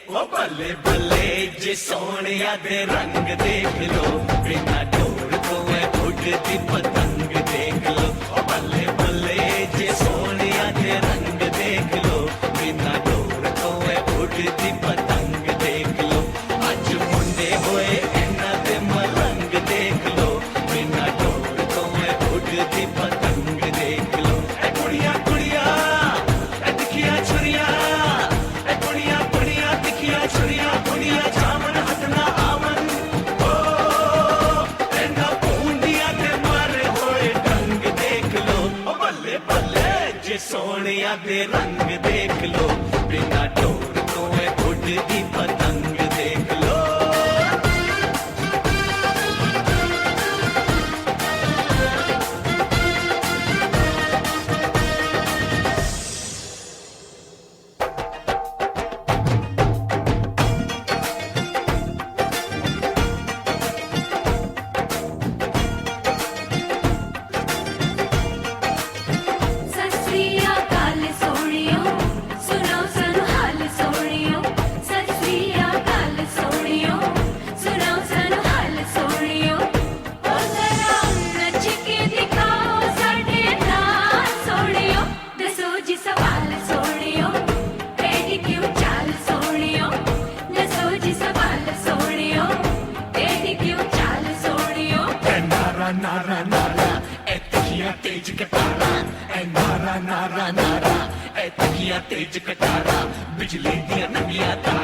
ओ बल्ले बल्ले जे सोनिया दे रंग देख लो, बिना डोर तो मैं उड़ती पतंग देख लो। ओ बल्ले बल्ले जे सोनिया दे रंग देख लो, बिना डोर तो मैं उड़ती पतंग देख लो। अज मुंडे होए इन्हां दे मलंग देख लो, बिना डोर तो मैं उड़ती पतंग देख लो। ए कुड़िया कुड़िया ए दिखिया छुरिया, ए कुड़िया कुड़िया दिखिया छुरिया, कुड़िया जामन हथ ना आवन। ओ इन्हां पूंडिया दे मारे होए ढंग देख लो। ओ बल्ले बल्ले जे सोनिया दे रंग देख लो, बिना डोर तो मैं उड़ती पतंग देख लो। सत श्री अकाल सोहणियो, सुनो सानू हाल सोहणियो। सत श्री अकाल सोहणियो, सुनो सानू हाल सोहणियो। ओ जरा नच के दिखाओ साडे नाल सोहणियो। दसो जी सवाल सोहणियो, एडी क्यों चाल सोहणियो। दसो जी सवाल सोहणियो, एडी क्यों चाल सोहणियो। ए नारा नारा नारा ए तकिया तेज कटारा, ए नारा नारा नारा ए तकिया तेज कटारा, बिजली दिया नंगिया तारा।